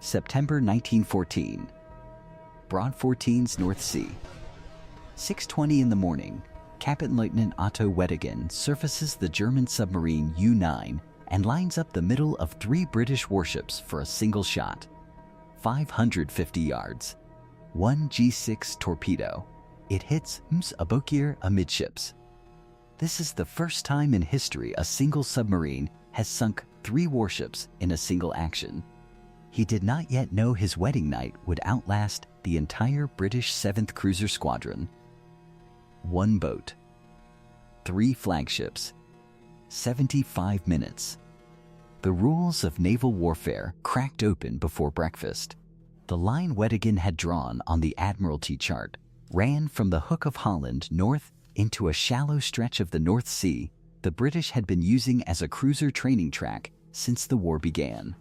September 1914. Broad 14's North Sea. 6:20 in the morning, Captain Lieutenant Otto Weddigen surfaces the German submarine U-9 and lines up the middle of 3 British warships for a single shot. 550 yards. 1 G6 torpedo. It hits Abokir amidships. This is the first time in history a single submarine has sunk 3 warships in a single action. He did not yet know his wedding night would outlast the entire British 7th Cruiser Squadron. 1 boat. 3 flagships. 75 minutes. The rules of naval warfare cracked open before breakfast. The line Weddigen had drawn on the Admiralty chart ran from the Hook of Holland north into a shallow stretch of the North Sea the British had been using as a cruiser training track since the war began.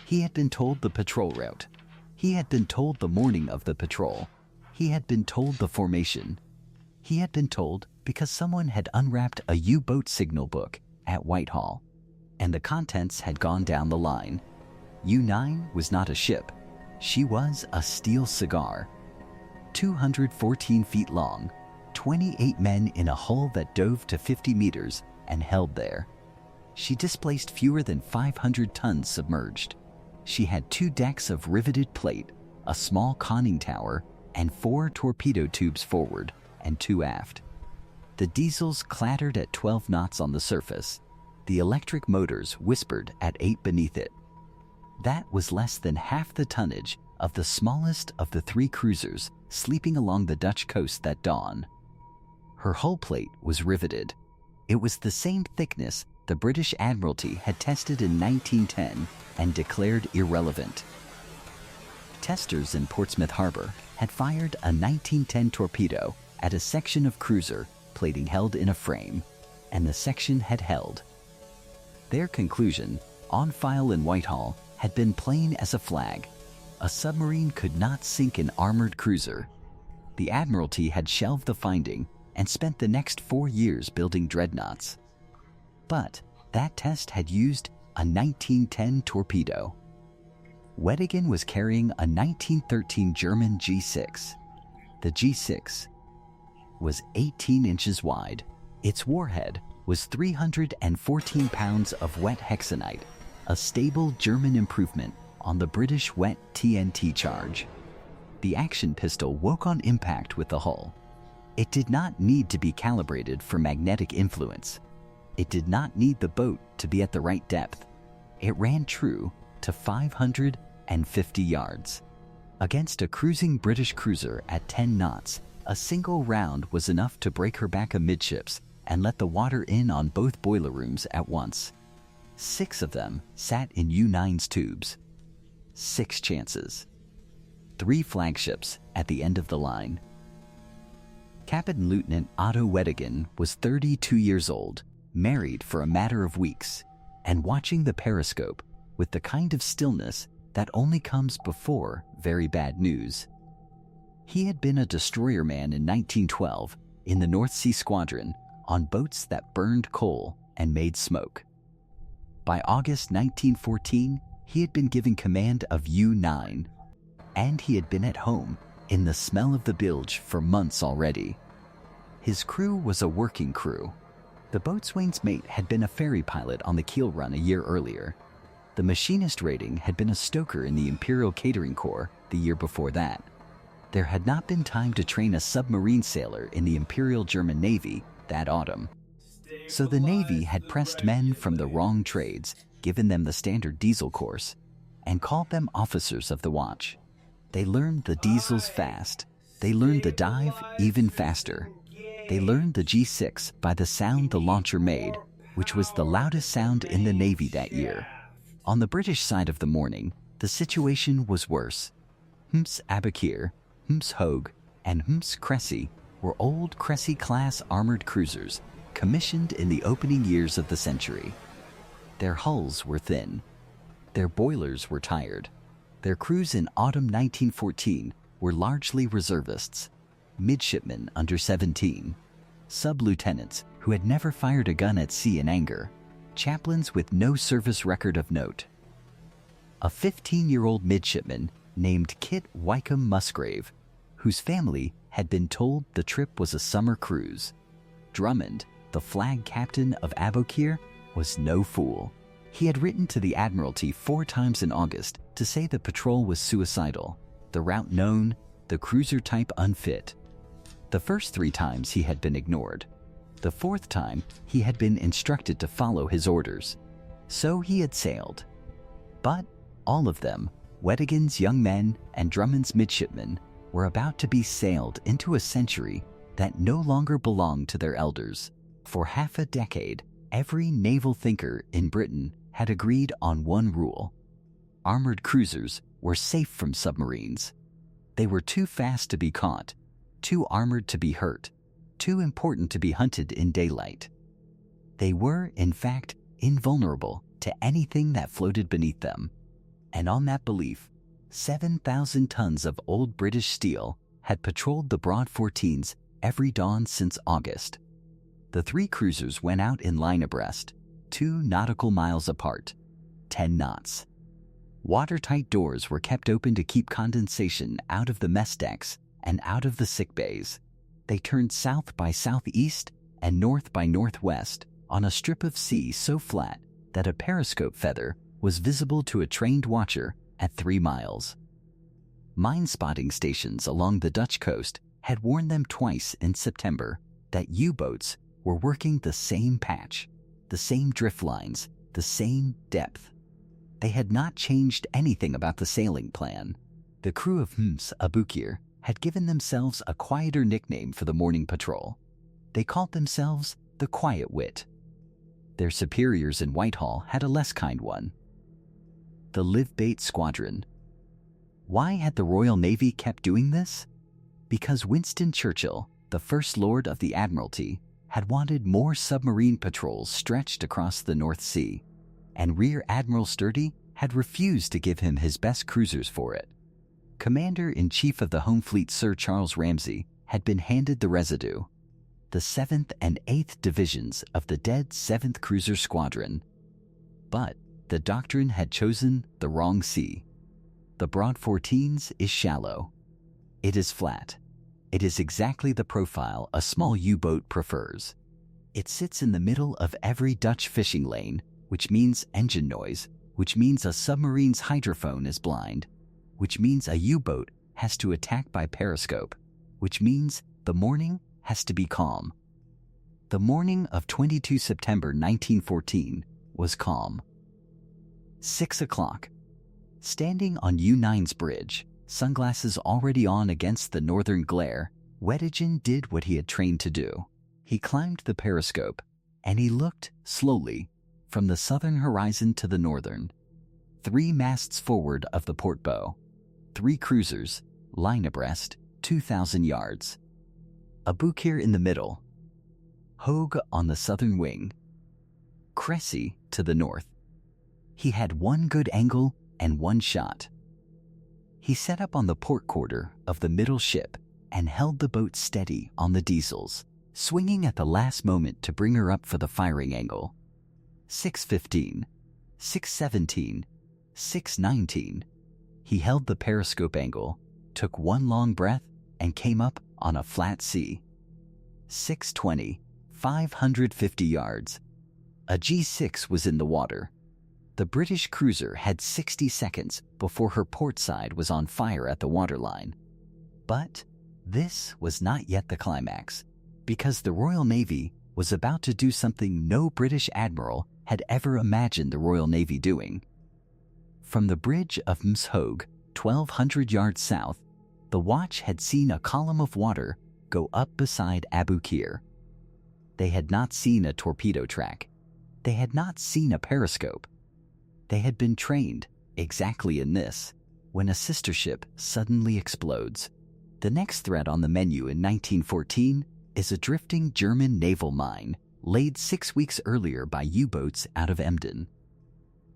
He had been told the patrol route. He had been told the morning of the patrol. He had been told the formation. He had been told because someone had unwrapped a U-boat signal book at Whitehall, and the contents had gone down the line. U-9 was not a ship. She was a steel cigar. 214 feet long, 28 men in a hull that dove to 50 meters and held there. She displaced fewer than 500 tons submerged. She had 2 decks of riveted plate, a small conning tower, and 4 torpedo tubes forward and 2 aft. The diesels clattered at 12 knots on the surface. The electric motors whispered at 8 beneath it. That was less than half the tonnage of the smallest of the 3 cruisers sleeping along the Dutch coast that dawn. Her hull plate was riveted. It was the same thickness the British Admiralty had tested in 1910 and declared irrelevant. Testers in Portsmouth Harbor had fired a 1910 torpedo at a section of cruiser plating held in a frame, and the section had held. Their conclusion, on file in Whitehall, had been plain as a flag. A submarine could not sink an armored cruiser. The Admiralty had shelved the finding and spent the next 4 years building dreadnoughts. But that test had used a 1910 torpedo. Weddigen was carrying a 1913 German G6. The G6 was 18 inches wide. Its warhead was 314 pounds of wet hexanite, a stable German improvement on the British wet TNT charge. The action pistol woke on impact with the hull. It did not need to be calibrated for magnetic influence. It did not need the boat to be at the right depth. It ran true to 550 yards. Against a cruising British cruiser at 10 knots, a single round was enough to break her back amidships and let the water in on both boiler rooms at once. 6 of them sat in U-9's tubes. 6 chances. 3 flagships at the end of the line. Captain Lieutenant Otto Weddigen was 32 years old, married for a matter of weeks, and watching the periscope with the kind of stillness that only comes before very bad news. He had been a destroyerman in 1912 in the North Sea Squadron on boats that burned coal and made smoke. By August 1914, he had been given command of U-9, and he had been at home in the smell of the bilge for months already. His crew was a working crew. The boatswain's mate had been a ferry pilot on the keel run a year earlier. The machinist rating had been a stoker in the Imperial Catering Corps the year before that. There had not been time to train a submarine sailor in the Imperial German Navy that autumn. So the Navy had pressed men from the wrong trades, given them the standard diesel course, and called them officers of the watch. They learned the diesels fast. They learned the dive even faster. They learned the G6 by the sound the launcher made, which was the loudest sound in the Navy that year. On the British side of the morning, the situation was worse. Abakir, Hogue, and Cressy were old Cressy-class armored cruisers commissioned in the opening years of the century. Their hulls were thin. Their boilers were tired. Their crews in autumn 1914 were largely reservists, midshipmen under 17, sub-lieutenants who had never fired a gun at sea in anger, chaplains with no service record of note. a 15-year-old midshipman named Kit Wycombe Musgrave, whose family had been told the trip was a summer cruise. Drummond, the flag captain of Aboukir, was no fool. He had written to the Admiralty 4 times in August to say the patrol was suicidal, the route known, the cruiser type unfit. The first 3 times he had been ignored. The 4th time he had been instructed to follow his orders. So he had sailed. But all of them, Wedigan's young men and Drummond's midshipmen, were about to be sailed into a century that no longer belonged to their elders. For half a decade, every naval thinker in Britain had agreed on one rule. Armored cruisers were safe from submarines. They were too fast to be caught, too armored to be hurt, too important to be hunted in daylight. They were, in fact, invulnerable to anything that floated beneath them. And on that belief, 7,000 tons of old British steel had patrolled the Broad 14s every dawn since August. The 3 cruisers went out in line abreast, 2 nautical miles apart, 10 knots. Watertight doors were kept open to keep condensation out of the mess decks and out of the sick bays. They turned south by southeast and north by northwest on a strip of sea so flat that a periscope feather was visible to a trained watcher at 3 miles. Mine spotting stations along the Dutch coast had warned them twice in September that U-boats were working the same patch, the same drift lines, the same depth. They had not changed anything about the sailing plan. The crew of Ms. Aboukir had given themselves a quieter nickname for the morning patrol. They called themselves the Quiet Wit. Their superiors in Whitehall had a less kind one, the Live-Bait Squadron. Why had the Royal Navy kept doing this? Because Winston Churchill, the First Lord of the Admiralty, had wanted more submarine patrols stretched across the North Sea, and Rear Admiral Sturdy had refused to give him his best cruisers for it. Commander-in-Chief of the Home Fleet Sir Charles Ramsay had been handed the residue, the 7th and 8th Divisions of the dead 7th Cruiser Squadron. But the doctrine had chosen the wrong sea. The Broad 14s is shallow. It is flat. It is exactly the profile a small U-boat prefers. It sits in the middle of every Dutch fishing lane, which means engine noise, which means a submarine's hydrophone is blind, which means a U-boat has to attack by periscope, which means the morning has to be calm. The morning of 22 September 1914 was calm. 6 o'clock. Standing on U9's bridge, sunglasses already on against the northern glare, Wedigan did what he had trained to do. He climbed the periscope, and he looked, slowly, from the southern horizon to the northern. 3 masts forward of the port bow. 3 cruisers, line abreast, 2,000 yards. Aboukir in the middle. Hogue on the southern wing. Cressy to the north. He had 1 good angle and 1 shot. He set up on the port quarter of the middle ship and held the boat steady on the diesels, swinging at the last moment to bring her up for the firing angle. 6:15, 6:17, 6:19. He held the periscope angle, took 1 long breath, and came up on a flat sea. 6:20, 550 yards. A G6 was in the water. The British cruiser had 60 seconds before her port side was on fire at the waterline. But this was not yet the climax, because the Royal Navy was about to do something no British admiral had ever imagined the Royal Navy doing. From the bridge of Ms. Hogue, 1,200 yards south, the watch had seen a column of water go up beside Aboukir. They had not seen a torpedo track. They had not seen a periscope. They had been trained exactly in this when a sister ship suddenly explodes. The next threat on the menu in 1914 is a drifting German naval mine laid 6 weeks earlier by U-boats out of Emden.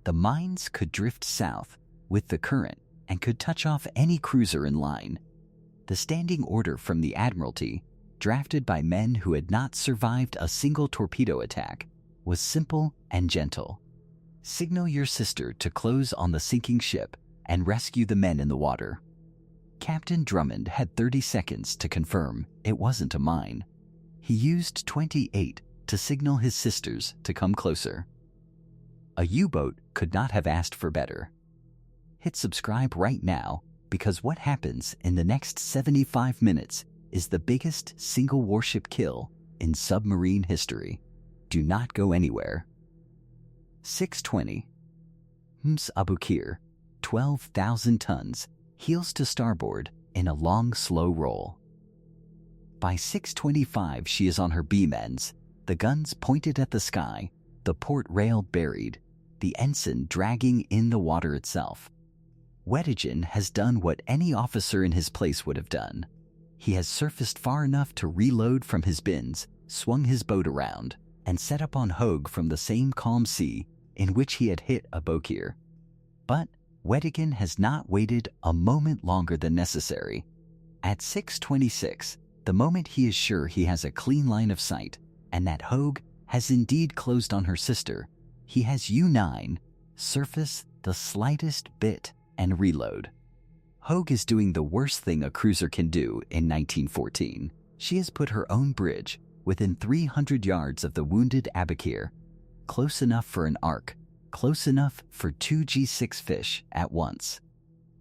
The mines could drift south with the current and could touch off any cruiser in line. The standing order from the Admiralty, drafted by men who had not survived a single torpedo attack, was simple and gentle. Signal your sister to close on the sinking ship and rescue the men in the water. Captain Drummond had 30 seconds to confirm it wasn't a mine. He used 28 to signal his sisters to come closer. A U-boat could not have asked for better. Hit subscribe right now, because what happens in the next 75 minutes is the biggest single warship kill in submarine history. Do not go anywhere. 6:20. Ms. Abukir, 12,000 tons, heels to starboard in a long, slow roll. By 6:25 she is on her beam ends, the guns pointed at the sky, the port rail buried, the ensign dragging in the water itself. Weddigen has done what any officer in his place would have done. He has surfaced far enough to reload from his bins, swung his boat around, and set up on Hogue from the same calm sea in which he had hit Abukir. But Weddigen has not waited a moment longer than necessary. At 6:26, the moment he is sure he has a clean line of sight and that Hogue has indeed closed on her sister, he has U-9 surface the slightest bit and reload. Hogue is doing the worst thing a cruiser can do in 1914. She has put her own bridge within 300 yards of the wounded Abukir, close enough for an arc, close enough for 2 G6 fish at once.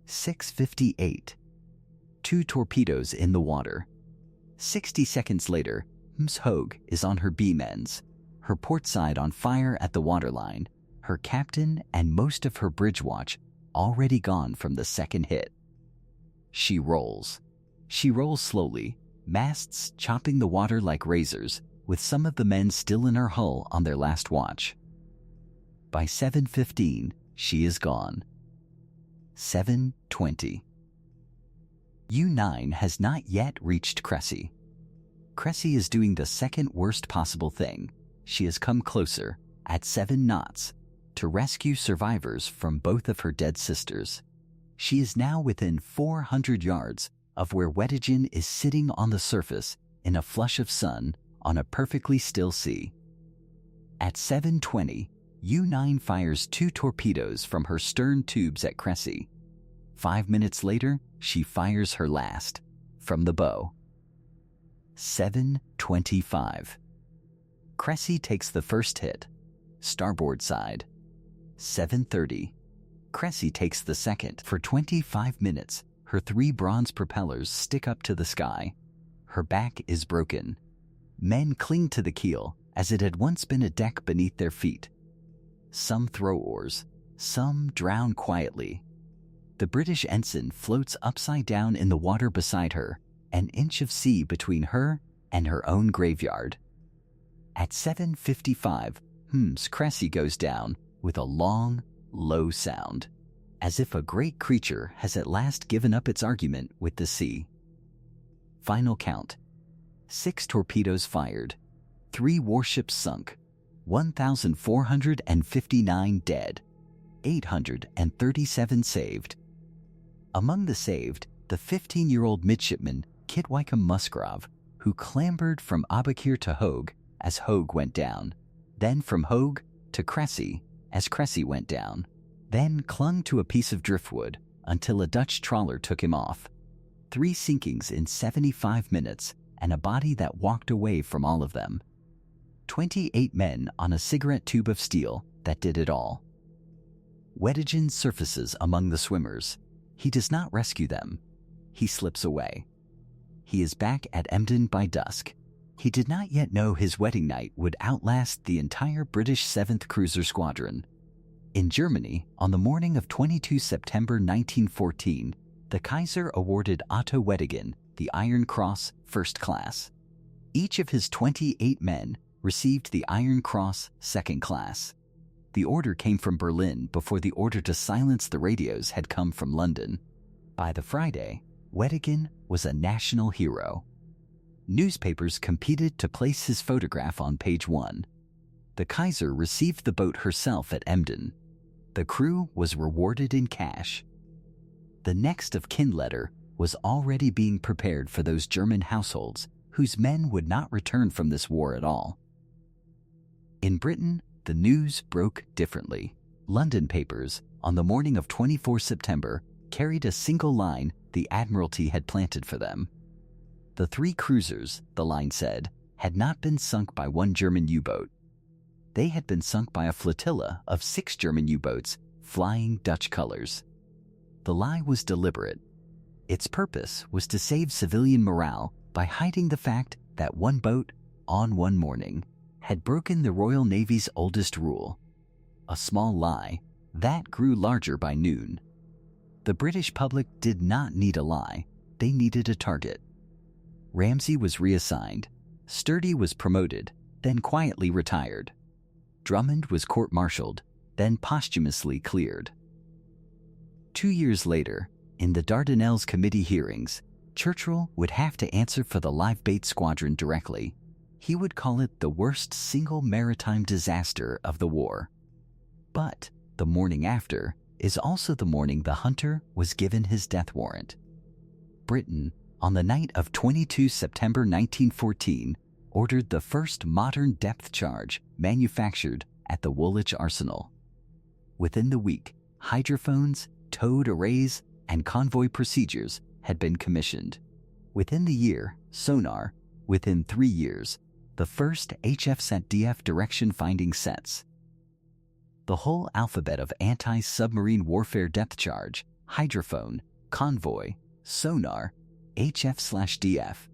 6:58. 2 torpedoes in the water. 60 seconds later, Ms. Hogue is on her beam ends, her port side on fire at the waterline, her captain and most of her bridge watch already gone from the second hit. She rolls. She rolls slowly, masts chopping the water like razors, with some of the men still in her hull on their last watch. By 7:15, she is gone. 7:20. U-9 has not yet reached Cressy. Cressy is doing the second worst possible thing. She has come closer, at 7 knots, to rescue survivors from both of her dead sisters. She is now within 400 yards of where Weddigen is sitting on the surface in a flush of sun on a perfectly still sea. At 7:20, U-9 fires 2 torpedoes from her stern tubes at Cressy. 5 minutes later, she fires her last, from the bow. 7:25. Cressy takes the first hit, starboard side. 7:30. Cressy takes the second. For 25 minutes, her 3 bronze propellers stick up to the sky. Her back is broken. Men cling to the keel as it had once been a deck beneath their feet. Some throw oars, some drown quietly. The British ensign floats upside down in the water beside her, an inch of sea between her and her own graveyard. At 7:55, Cressy goes down with a long, low sound, as if a great creature has at last given up its argument with the sea. Final count. 6 torpedoes fired, 3 warships sunk, 1,459 dead, 837 saved. Among the saved, the 15-year-old midshipman Kit Wycombe Musgrave, who clambered from Abukir to Hogue as Hogue went down, then from Hogue to Cressy as Cressy went down, then clung to a piece of driftwood until a Dutch trawler took him off. 3 sinkings in 75 minutes and a body that walked away from all of them. 28 men on a cigarette tube of steel that did it all. Weddigen surfaces among the swimmers. He does not rescue them. He slips away. He is back at Emden by dusk. He did not yet know his wedding night would outlast the entire British 7th Cruiser Squadron. In Germany, on the morning of 22 September 1914, the Kaiser awarded Otto Weddigen the Iron Cross First Class. Each of his 28 men received the Iron Cross Second Class. The order came from Berlin before the order to silence the radios had come from London. By the Friday, Weddigen was a national hero. Newspapers competed to place his photograph on page 1. The Kaiser received the boat herself at Emden. The crew was rewarded in cash. The next of kin letter was already being prepared for those German households whose men would not return from this war at all. In Britain, the news broke differently. London papers, on the morning of 24 September, carried a single line the Admiralty had planted for them. The 3 cruisers, the line said, had not been sunk by one German U-boat. They had been sunk by a flotilla of 6 German U-boats flying Dutch colors. The lie was deliberate. Its purpose was to save civilian morale by hiding the fact that one boat, on one morning, had broken the Royal Navy's oldest rule. A small lie that grew larger by noon. The British public did not need a lie, they needed a target. Ramsay was reassigned, Sturdy was promoted, then quietly retired. Drummond was court-martialed, then posthumously cleared. 2 years later, in the Dardanelles Committee hearings, Churchill would have to answer for the live bait squadron directly. He would call it the worst single maritime disaster of the war. But the morning after is also the morning the hunter was given his death warrant. Britain, on the night of 22 September 1914, ordered the first modern depth charge manufactured at the Woolwich Arsenal. Within the week, hydrophones, towed arrays, and convoy procedures had been commissioned. Within the year, sonar. Within 3 years, the first HF-SAT-DF direction-finding sets. The whole alphabet of anti-submarine warfare depth charge, hydrophone, convoy, sonar, HF/DF,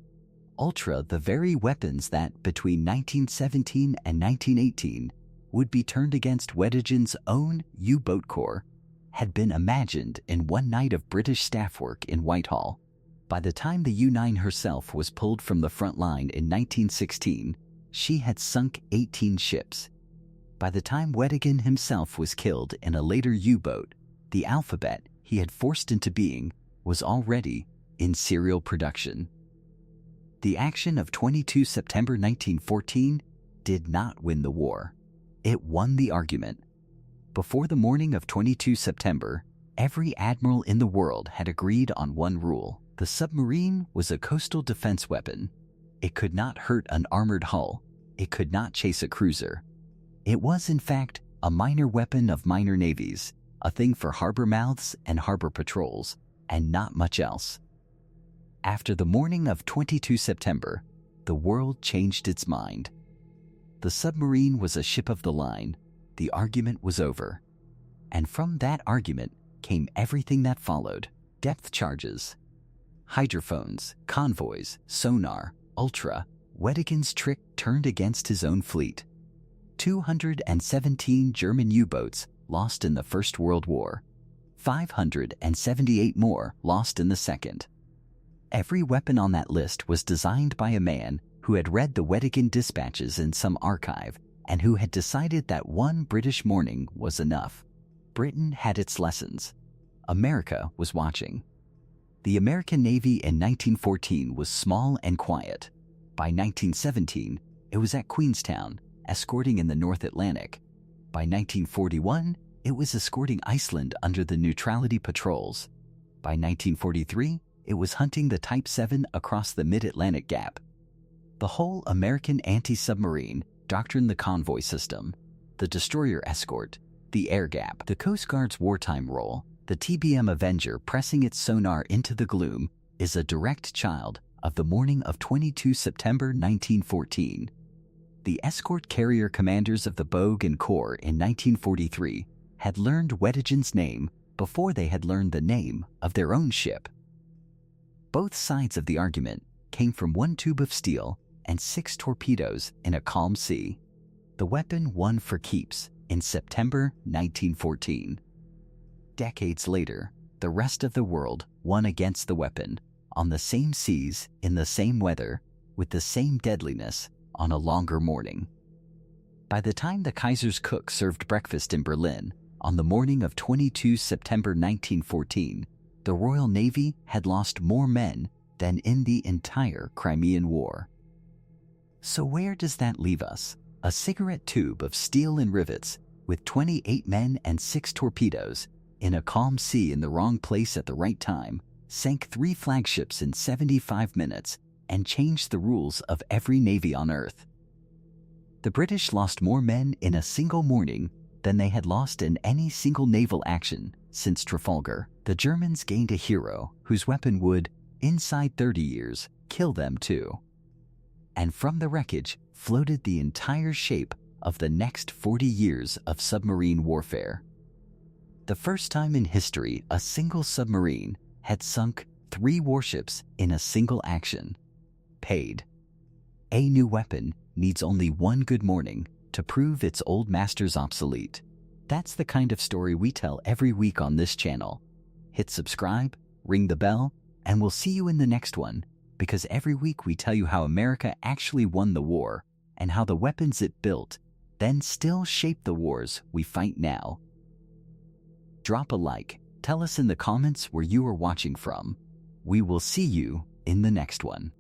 ultra, the very weapons that, between 1917 and 1918, would be turned against Weddigen's own U-boat corps, had been imagined in one night of British staff work in Whitehall. By the time the U-9 herself was pulled from the front line in 1916, she had sunk 18 ships. By the time Weddigen himself was killed in a later U-boat, the alphabet he had forced into being was already in serial production. The action of 22 September 1914 did not win the war. It won the argument. Before the morning of 22 September, every admiral in the world had agreed on one rule. The submarine was a coastal defense weapon. It could not hurt an armored hull. It could not chase a cruiser. It was, in fact, a minor weapon of minor navies, a thing for harbor mouths and harbor patrols, and not much else. After the morning of 22 September, the world changed its mind. The submarine was a ship of the line. The argument was over. And from that argument came everything that followed: depth charges, hydrophones, convoys, sonar, ultra. Weddigen's trick turned against his own fleet. 217 German U-boats lost in the First World War. 578 more lost in the Second. Every weapon on that list was designed by a man who had read the Weddigen dispatches in some archive and who had decided that one British morning was enough. Britain had its lessons. America was watching. The American Navy in 1914 was small and quiet. By 1917, it was at Queenstown, escorting in the North Atlantic. By 1941, it was escorting Iceland under the neutrality patrols. By 1943, it was hunting the Type 7 across the Mid-Atlantic Gap. The whole American anti-submarine doctrine, the convoy system, the destroyer escort, the air gap, the Coast Guard's wartime role, the TBM Avenger pressing its sonar into the gloom, is a direct child of the morning of 22 September 1914. The escort carrier commanders of the Bogue and Corps in 1943 had learned Weddigen's name before they had learned the name of their own ship. Both sides of the argument came from one tube of steel and 6 torpedoes in a calm sea. The weapon won for keeps in September 1914. Decades later, the rest of the world won against the weapon, on the same seas, in the same weather, with the same deadliness, on a longer morning. By the time the Kaiser's cook served breakfast in Berlin, on the morning of 22 September 1914, the Royal Navy had lost more men than in the entire Crimean War. So where does that leave us? A cigarette tube of steel and rivets, with 28 men and 6 torpedoes, in a calm sea in the wrong place at the right time, sank 3 flagships in 75 minutes and changed the rules of every navy on Earth. The British lost more men in a single morning than they had lost in any single naval action since Trafalgar. The Germans gained a hero whose weapon would, inside 30 years, kill them too. And from the wreckage floated the entire shape of the next 40 years of submarine warfare. The first time in history a single submarine had sunk 3 warships in a single action. Paid. A new weapon needs only one good morning to prove its old master's obsolete. That's the kind of story we tell every week on this channel. Hit subscribe, ring the bell, and we'll see you in the next one, because every week we tell you how America actually won the war and how the weapons it built then still shape the wars we fight now. Drop a like, tell us in the comments where you are watching from. We will see you in the next one.